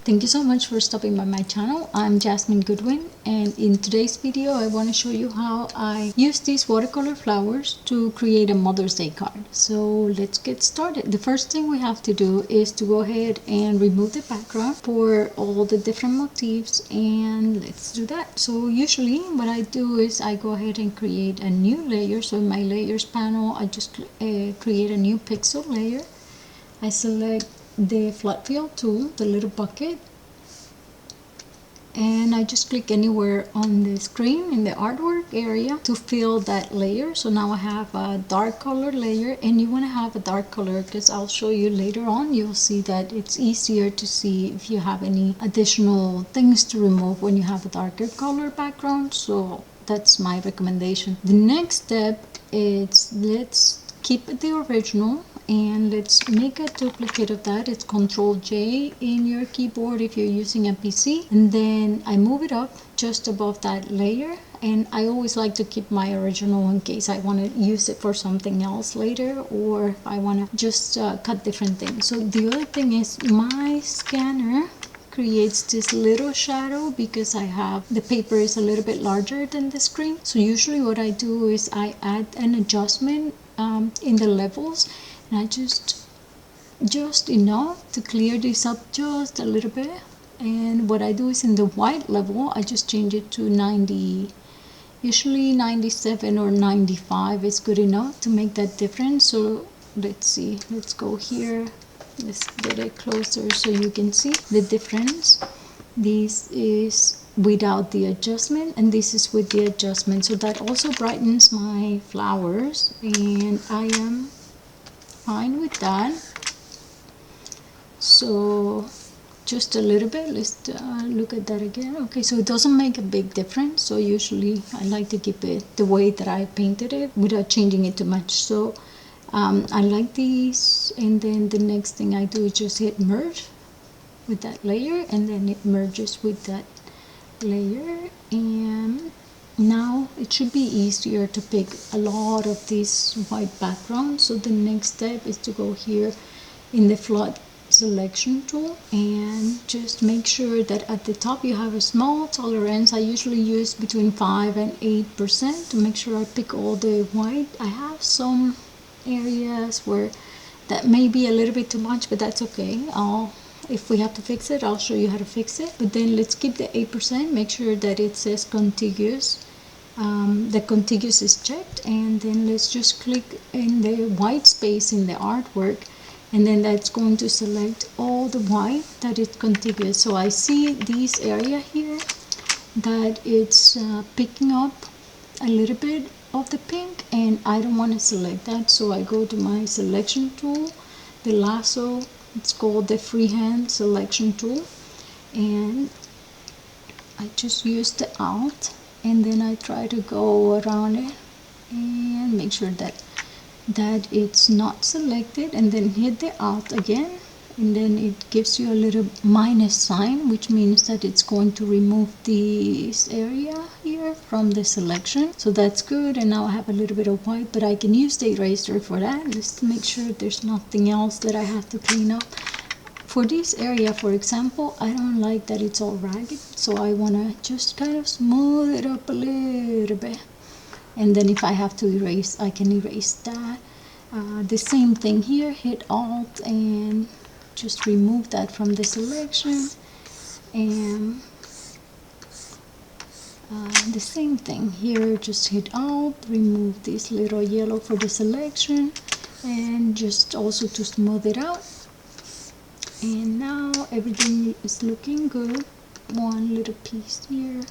Thank you so much for stopping by my channel. I'm Jasmine Goodwin, and in today's video I want to show you how I use these watercolor flowers to create a Mother's Day card. So let's get started. The first thing we have to do is to go ahead and remove the background for all the different motifs, and let's do that. So usually what I do is I go ahead and create a new layer. So in my layers panel I just create a new pixel layer. I select the flat fill tool, the little bucket, and I just click anywhere on the screen in the artwork area to fill that layer. So now I have a dark color layer, and you want to have a dark color because I'll show you later on. You'll see that it's easier to see if you have any additional things to remove when you have a darker color background. So that's my recommendation. The next step is let's keep the original and let's make a duplicate of that. It's Ctrl J in your keyboard if you're using a PC, and then I move it up just above that layer. And I always like to keep my original in case I want to use it for something else later, or if I want to just cut different things. So the other thing is my scanner creates this little shadow because I have the paper is a little bit larger than the screen. So usually what I do is I add an adjustment in the levels, and I just enough to clear this up just a little bit. And what I do is in the white level I just change it to 90. Usually 97 or 95 is good enough to make that difference. So let's see, let's go here, let's get it closer so you can see the difference. This is without the adjustment and this is with the adjustment, so that also brightens my flowers, and I am fine with that. So just a little bit, let's look at that again. Okay, so it doesn't make a big difference, so usually I like to keep it the way that I painted it without changing it too much. So I like these, and then the next thing I do is just hit merge with that layer, and then it merges with that layer. And now it should be easier to pick a lot of this white background. So the next step is to go here in the flood selection tool and just make sure that at the top you have a small tolerance. I usually use between 5 and 8% to make sure I pick all the white. I have some areas where that may be a little bit too much, but that's okay. If we have to fix it, I'll show you how to fix it. But then let's keep the 8%, make sure that it says contiguous. The contiguous is checked, and then let's just click in the white space in the artwork, and then that's going to select all the white that is contiguous. So I see this area here that it's picking up a little bit of the pink, and I don't want to select that, so I go to my selection tool, the lasso, it's called the freehand selection tool, and I just use the Alt, and then I try to go around it and make sure that it's not selected, and then hit the Alt again, and then it gives you a little minus sign, which means that it's going to remove this area here from the selection. So that's good, and now I have a little bit of white, but I can use the eraser for that just to make sure there's nothing else that I have to clean up. For this area, for example, I don't like that it's all ragged, so I want to just kind of smooth it up a little bit, and then if I have to erase, I can erase that. The same thing here, hit Alt and just remove that from the selection, and the same thing here, just hit Alt, remove this little yellow for the selection, and just also to smooth it out. And now everything is looking good. One little piece here,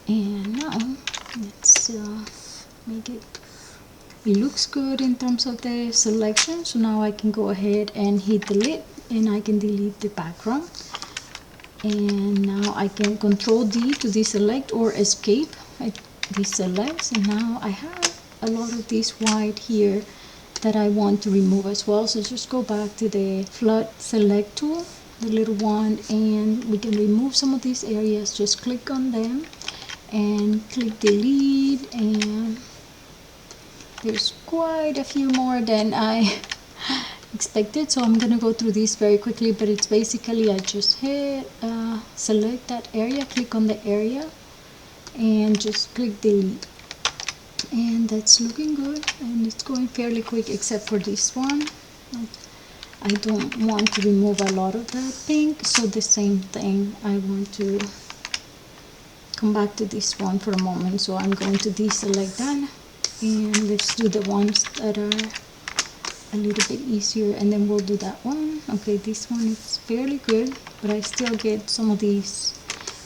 and now let's make it looks good in terms of the selection. So now I can go ahead and hit delete, and I can delete the background, and now I can Control D to deselect or escape. It deselects, and now I have a lot of this white here that I want to remove as well. So just go back to the flood select tool, the little one, and we can remove some of these areas. Just click on them and click delete, and there's quite a few more than I expected. So I'm gonna go through these very quickly, but it's basically I just hit select that area, click on the area, and just click delete. And that's looking good, and it's going fairly quick except for this one. I don't want to remove a lot of that pink, so the same thing, I want to come back to this one for a moment. So I'm going to deselect that, and let's do the ones that are a little bit easier, and then we'll do that one. Okay, this one is fairly good, but I still get some of these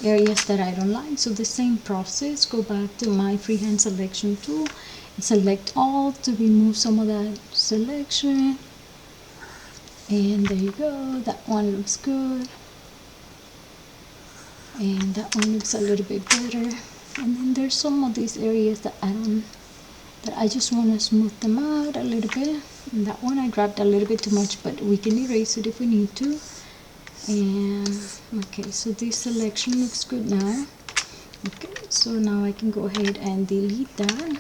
areas that I don't like. So the same process, go back to my freehand selection tool and select all to remove some of that selection. And there you go, that one looks good, and that one looks a little bit better. And then there's some of these areas that I just want to smooth them out a little bit. And that one I grabbed a little bit too much, but we can erase it if we need to. And okay, so this selection looks good now. Okay, so now I can go ahead and delete that,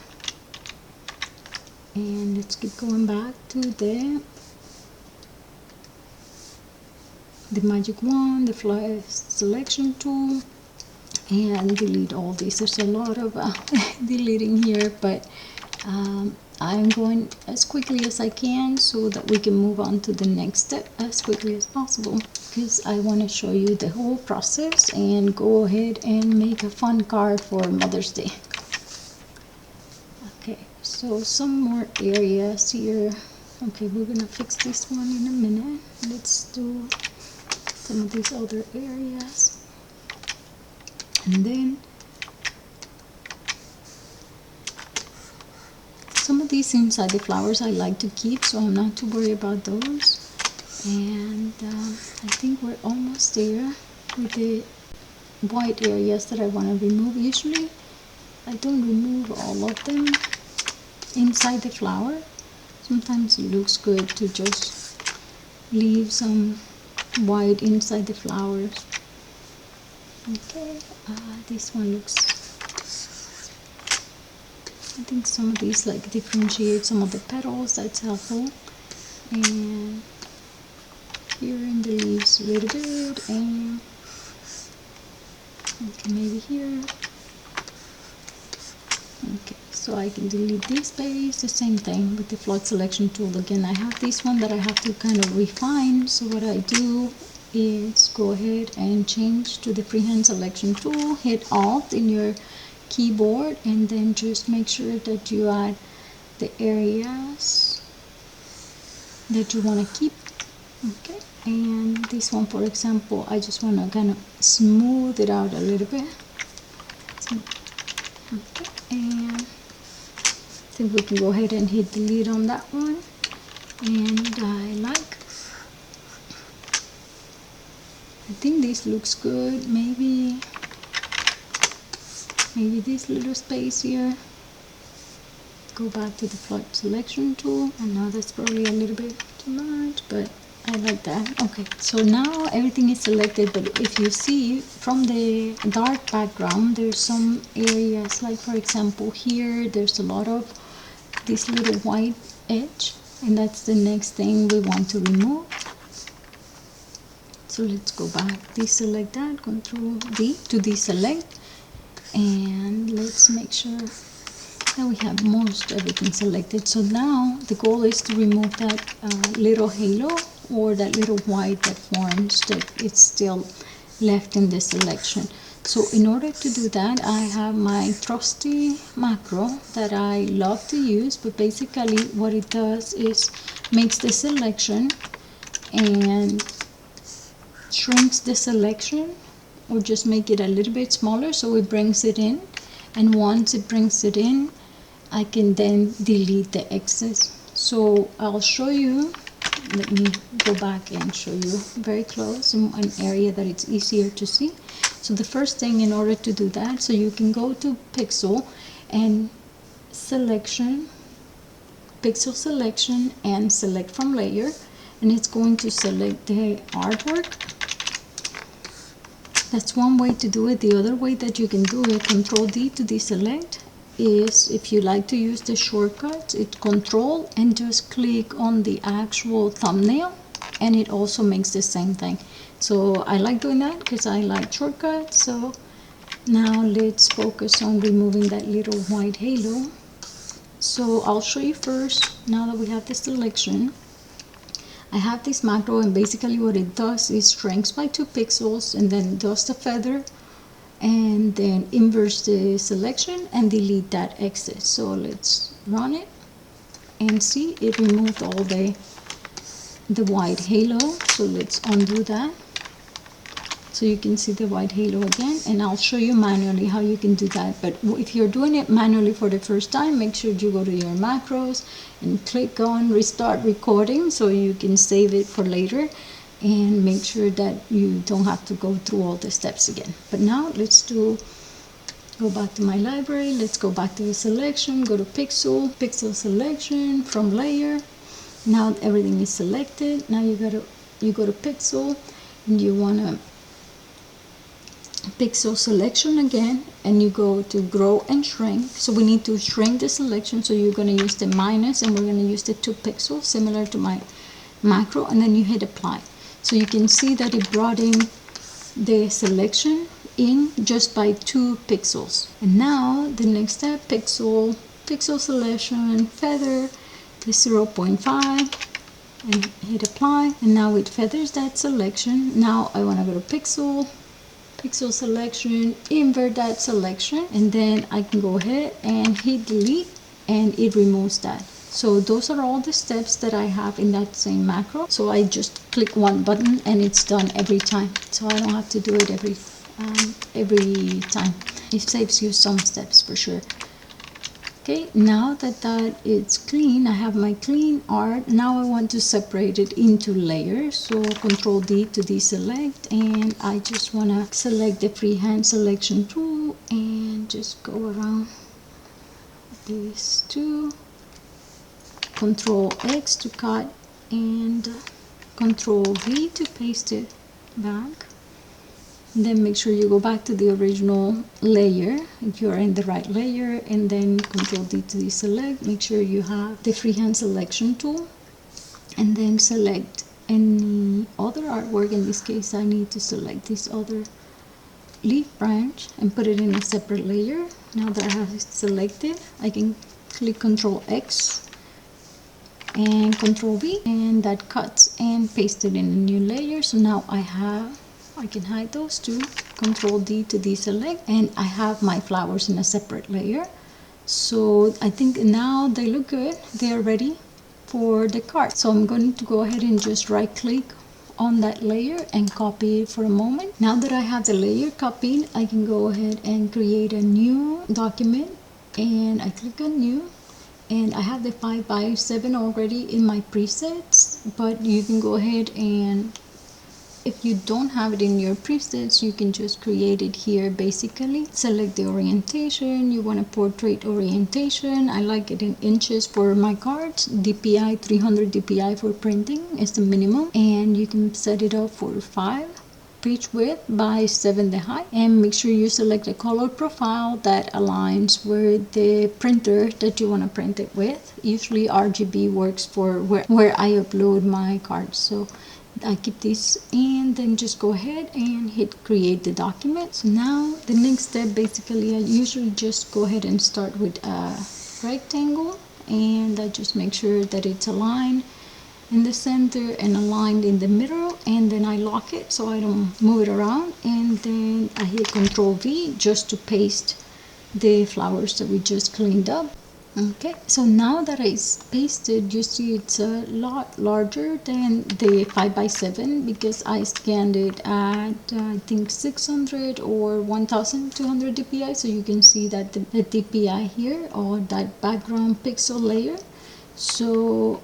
and let's keep going back to the magic wand, the fly selection tool, and delete all these. There's a lot of deleting here, but I'm going as quickly as I can so that we can move on to the next step as quickly as possible, because I want to show you the whole process and go ahead and make a fun card for Mother's Day. Okay, so some more areas here. Okay, we're gonna fix this one in a minute. Let's do some of these other areas, and then some of these inside the flowers I like to keep, so I'm not too worried about those. And I think we're almost there with the white areas that I want to remove. Usually I don't remove all of them inside the flower. Sometimes it looks good to just leave some white inside the flowers. Okay, this one looks, I think some of these like differentiate some of the petals, that's helpful. And here in the leaves a little bit, and okay, maybe here. Okay, so I can delete this space, the same thing with the flood selection tool. Again, I have this one that I have to kind of refine, so what I do is go ahead and change to the freehand selection tool, hit Alt in your keyboard, and then just make sure that you add the areas that you want to keep. Okay, and this one, for example, I just want to kind of smooth it out a little bit. Okay, and I think we can go ahead and hit delete on that one. And I think this looks good. Maybe this little space here. Go back to the flood selection tool. I know that's probably a little bit too much, but I like that. Okay, so now everything is selected, but if you see from the dark background, there's some areas, like for example here, there's a lot of this little white edge, and that's the next thing we want to remove. So let's go back, deselect that, Control D to deselect, and let's make sure that we have most everything selected. So now the goal is to remove that little halo, or that little white that forms, that it's still left in the selection. So in order to do that, I have my trusty macro that I love to use, but basically what it does is makes the selection and shrinks the selection, or just make it a little bit smaller, so it brings it in. And once it brings it in, I can then delete the excess. So I'll show you, let me go back and show you very close in an area that it's easier to see. So the first thing, in order to do that, so you can go to pixel and selection, pixel selection, and select from layer, and it's going to select the artwork. That's one way to do it. The other way that you can do it, Control D to deselect, is, if you like to use the shortcuts, it's Control and just click on the actual thumbnail, and it also makes the same thing. So I like doing that because I like shortcuts. So now let's focus on removing that little white halo. So I'll show you first, now that we have the selection. I have this macro, and basically what it does is shrinks by 2 pixels and then does the feather and then inverse the selection and delete that excess. So let's run it and see it removed all the white halo. So let's undo that so you can see the white halo again, and I'll show you manually how you can do that. But if you're doing it manually for the first time, make sure you go to your macros and click on restart recording so you can save it for later, and make sure that you don't have to go through all the steps again. But now let's go back to my library. Let's go back to the selection, go to pixel selection from layer. Now everything is selected. Now you go to pixel, and you want to pixel selection again, and you go to grow and shrink. So we need to shrink the selection, so you're going to use the minus, and we're going to use the 2 pixels similar to my macro, and then you hit apply. So you can see that it brought in the selection in just by 2 pixels. And now the next step, pixel selection, feather is 0.5, and hit apply, and now it feathers that selection. Now I want to go to pixel selection, invert that selection, and then I can go ahead and hit delete, and it removes that. So those are all the steps that I have in that same macro. So I just click one button and it's done every time. So I don't have to do it every time. It saves you some steps for sure. Okay, now that it's clean, I have my clean art. Now I want to separate it into layers. So Control D to deselect, and I just want to select the freehand selection tool and just go around these two. Control X to cut, and Control V to paste it back. And then make sure you go back to the original layer if you're in the right layer, and then Control D to deselect. Make sure you have the freehand selection tool, and then select any other artwork. In this case, I need to select this other leaf branch and put it in a separate layer. Now that I have it selected, I can click Control X and Control V, and that cuts and paste it in a new layer. So now I can hide those two, Control D to deselect, and I have my flowers in a separate layer. So I think now they look good. They are ready for the card. So I'm going to go ahead and just right click on that layer and copy it for a moment. Now that I have the layer copied, I can go ahead and create a new document, and I click on new, and I have the 5x7 already in my presets, but you can go ahead, and if you don't have it in your presets, you can just create it here. Basically, select the orientation. You want a portrait orientation. I like it in inches for my cards. DPI 300 DPI for printing is the minimum, and you can set it up for 5 page width by 7 the height, and make sure you select a color profile that aligns with the printer that you want to print it with. Usually RGB works for where I upload my cards, so I keep this, and then just go ahead and hit create the document. So now the next step, basically I usually just go ahead and start with a rectangle, and I just make sure that it's aligned in the center and aligned in the middle, and then I lock it so I don't move it around, and then I hit Control V just to paste the flowers that we just cleaned up. Okay, so now that it's pasted, you see it's a lot larger than the 5x7 because I scanned it at I think 600 or 1200 dpi, so you can see that the dpi here, or that background pixel layer. So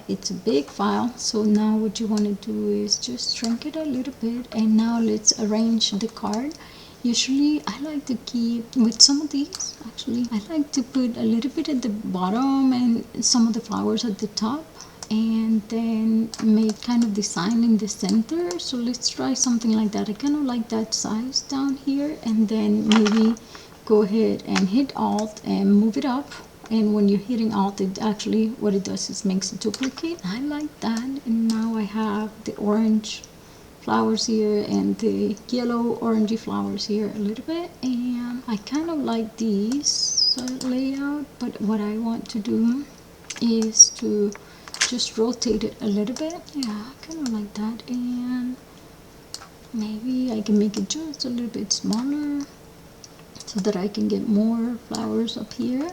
it's a big file. So now what you want to do is just shrink it a little bit, and now let's arrange the card. Usually I like to keep, with some of these actually, I like to put a little bit at the bottom and some of the flowers at the top, and then make kind of design in the center. So let's try something like that. I kind of like that size down here, and then maybe go ahead and hit Alt and move it up. And when you're hitting Alt, it actually, what it does is makes a duplicate. I like that. And now I have the orange flowers here and the yellow orangey flowers here a little bit. And I kind of like these layout, but what I want to do is to just rotate it a little bit. Yeah, I kind of like that. And maybe I can make it just a little bit smaller so that I can get more flowers up here.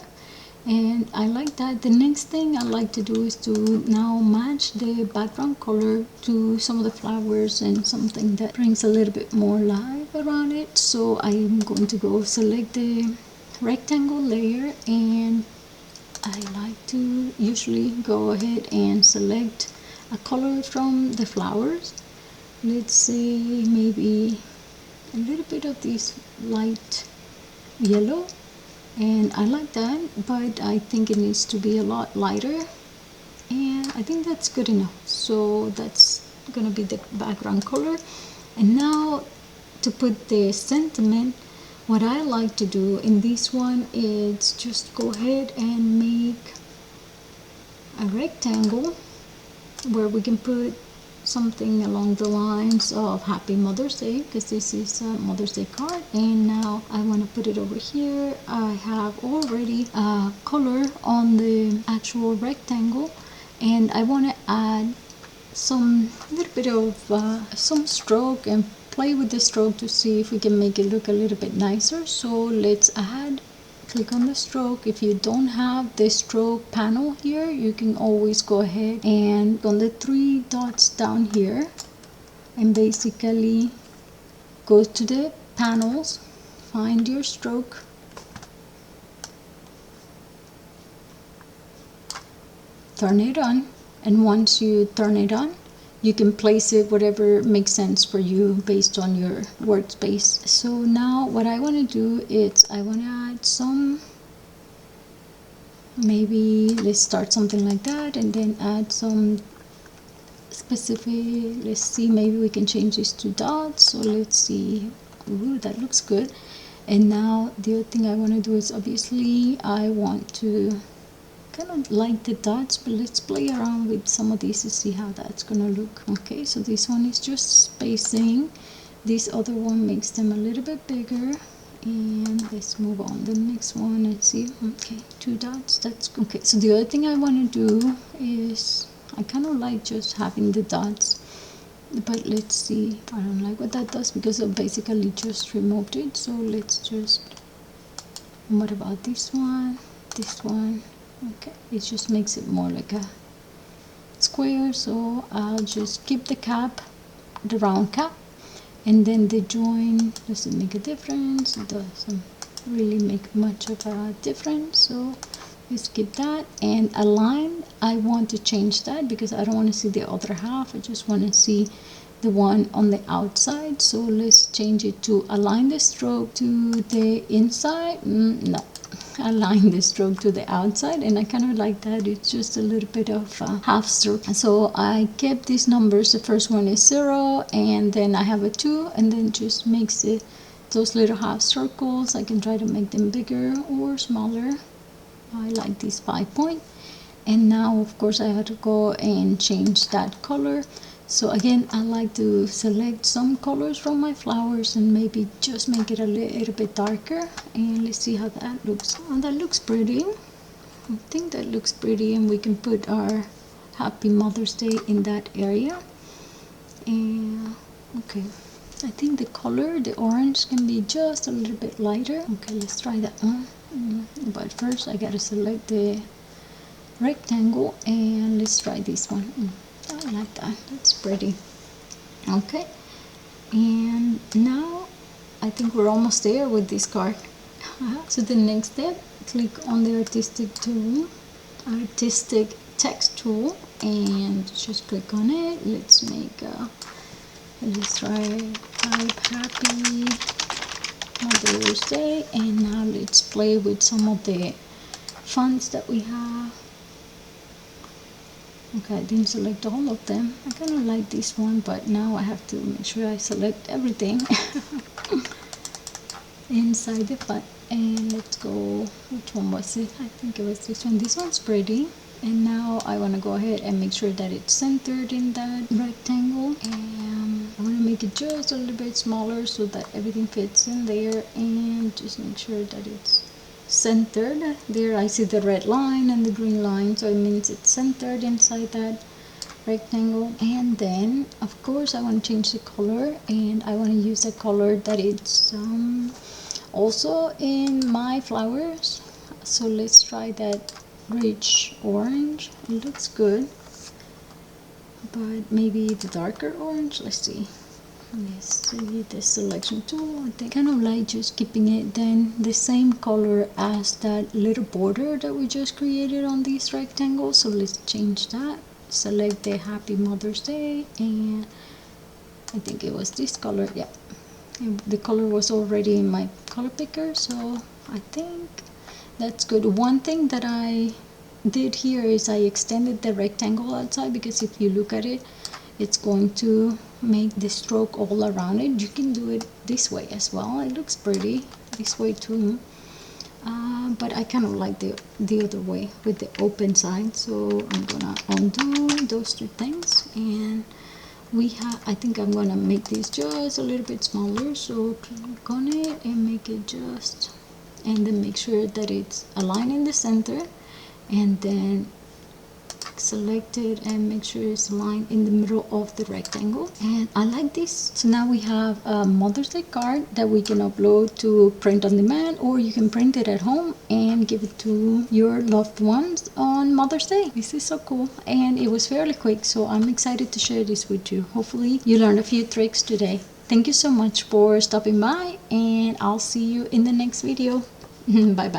And I like that. The next thing I like to do is to now match the background color to some of the flowers and something that brings a little bit more life around it. So I'm going to go select the rectangle layer, and I like to usually go ahead and select a color from the flowers. Let's say maybe a little bit of this light yellow, and I like that, but I think it needs to be a lot lighter, and I think that's good enough. So that's gonna be the background color. And now to put the sentiment, what I like to do in this one is just go ahead and make a rectangle where we can put something along the lines of Happy Mother's Day, because this is a Mother's Day card. And now I want to put it over here. I have already a color on the actual rectangle, and I want to add some little bit of some stroke and play with the stroke to see if we can make it look a little bit nicer. So let's add, click on the stroke. If you don't have the stroke panel here, you can always go ahead and on the three dots down here and basically go to the panels, find your stroke, turn it on, and once you turn it on, you can place it whatever makes sense for you based on your workspace. So now what I want to do is I want to add some, maybe let's start something like that, and then add some specific, let's see, maybe we can change this to dots. So let's see. Ooh, that looks good. And now the other thing I want to do is obviously I want to kind of like the dots, but let's play around with some of these to see how that's gonna look. Okay, so this one is just spacing. This other one makes them a little bit bigger. And let's move on the next one and see. Okay, two dots, that's okay. So the other thing I want to do is I kind of like just having the dots, but let's see, I don't like what that does because I basically just removed it. So let's just, what about this one, this one? Okay, it just makes it more like a square. So I'll just keep the cap, the round cap, and then the join doesn't make a difference. It doesn't really make much of a difference, so let's keep that. And align, I want to change that because I don't want to see the other half. I just want to see the one on the outside. So let's change it to align the stroke to the inside. No, align the stroke to the outside, and I kind of like that. It's just a little bit of half stroke. So I kept these numbers. The first one is 0, and then I have a 2, and then just makes it those little half circles. I can try to make them bigger or smaller. I like this 5 point. And now of course I have to go and change that color. So again, I like to select some colors from my flowers and maybe just make it a little bit darker. And let's see how that looks. Oh, that looks pretty. I think that looks pretty, and we can put our Happy Mother's Day in that area. And okay, I think the color, the orange, can be just a little bit lighter. Okay, let's try that one. But first I gotta select the rectangle, and let's try this one. I like that, that's pretty. Okay, and now I think we're almost there with this card. So the next step, click on the artistic tool, artistic text tool, and just click on it. Let's make let's try type Happy Mother's Day, and now let's play with some of the fonts that we have. Okay, I didn't select all of them. I kind of like this one, but now I have to make sure I select everything inside the font. And let's go, which one was it? I think it was this one. This one's pretty. And now I want to go ahead and make sure that it's centered in that rectangle. And I want to make it just a little bit smaller so that everything fits in there, and just make sure that it's centered. There I see the red line and the green line, so it means it's centered inside that rectangle. And then of course I want to change the color, and I want to use a color that it's also in my flowers. So let's try that rich orange. It looks good, but maybe the darker orange. Let's see the selection tool. I think kind of like just keeping it then the same color as that little border that we just created on these rectangles. So let's change that. Select the Happy Mother's Day, and I think it was this color. Yeah, and the color was already in my color picker, so I think that's good. One thing that I did here is I extended the rectangle outside, because if you look at it, it's going to make the stroke all around it. You can do it this way as well. It looks pretty this way too. But I kind of like the other way with the open side, so I'm gonna undo those two things. And I think I'm gonna make this just a little bit smaller, so click on it and make it just, and then make sure that it's aligned in the center, and then select it and make sure it's aligned in the middle of the rectangle. And I like this. So now we have a Mother's Day card that we can upload to print on demand, or you can print it at home and give it to your loved ones on Mother's Day. This is so cool, and it was fairly quick, so I'm excited to share this with you. Hopefully you learned a few tricks today. Thank you so much for stopping by, and I'll see you in the next video. Bye bye.